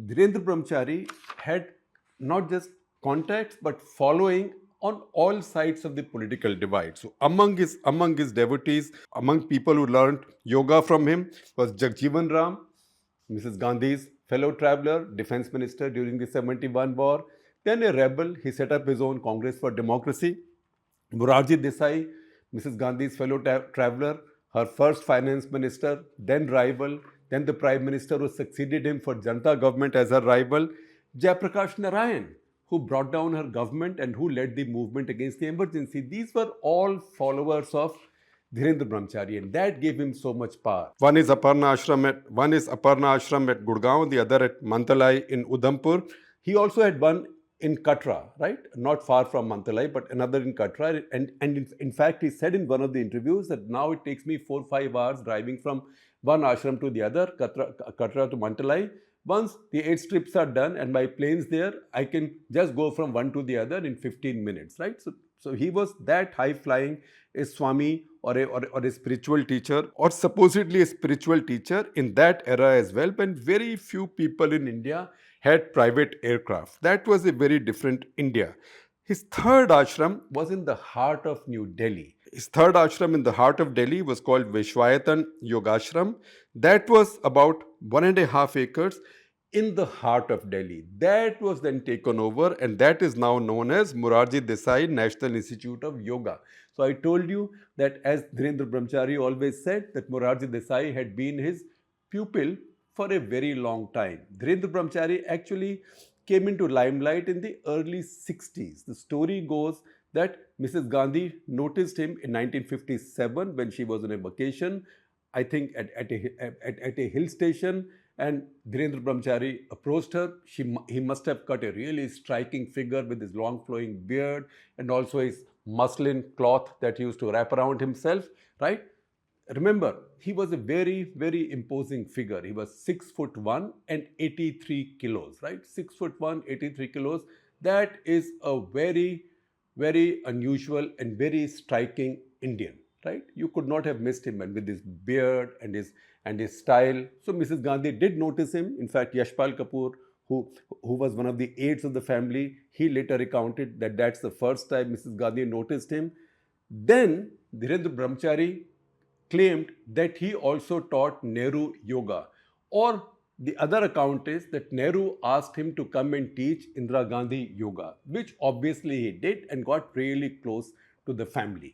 Dhirendra Brahmachari had not just contacts but following on all sides of the political divide. So among his devotees, among people who learned yoga from him was Jagjeevan Ram, Mrs. Gandhi's fellow traveler, defense minister during the 71 war. Then a rebel, he set up his own Congress for Democracy. Morarji Desai, Mrs. Gandhi's fellow traveler, her first finance minister, then rival, then the prime minister who succeeded him for Janata government as her rival, Jayaprakash Narayan, who brought down her government and who led the movement against the emergency. These were all followers of Dhirendra Brahmachari, and that gave him so much power. One is Aparna Ashram at Gurgaon, the other at Mantalai in Udhampur. He also had one in Katra, right? Not far from Mantalai, but another in Katra. And in fact, he said in one of the interviews that now it takes me 4-5 hours driving from one ashram to the other, Katra to Mantalai. Once the 8 strips are done and my plane's there, I can just go from one to the other in 15 minutes, right? So he was that high flying, a Swami or a spiritual teacher, or supposedly a spiritual teacher in that era as well, when very few people in India had private aircraft. That was a very different India. His third ashram was in the heart of New Delhi. His third ashram in the heart of Delhi was called Vishwayatan Yogashram. That was about 1.5 acres in the heart of Delhi. That was then taken over, and that is now known as Morarji Desai National Institute of Yoga. So I told you that, as Dhirendra Brahmachari always said, that Morarji Desai had been his pupil for a very long time. Dhirendra Brahmachari actually came into limelight in the early 60s. The story goes that Mrs. Gandhi noticed him in 1957 when she was on a vacation, I think at a hill station, and Dhirendra Brahmachari approached her. He must have cut a really striking figure with his long flowing beard and also his muslin cloth that he used to wrap around himself, right? Remember, he was a very, very imposing figure. He was 6'1" and 83 kilos, right? 6'1", 83 kilos. That is a very, very unusual and very striking Indian, right? You could not have missed him, and with his beard and his style. So Mrs. Gandhi did notice him. In fact, Yashpal Kapoor, who was one of the aides of the family, he later recounted that that's the first time Mrs. Gandhi noticed him. Then Dhirendra Brahmachari claimed that he also taught Nehru yoga. Or the other account is that Nehru asked him to come and teach Indira Gandhi yoga, which obviously he did and got really close to the family.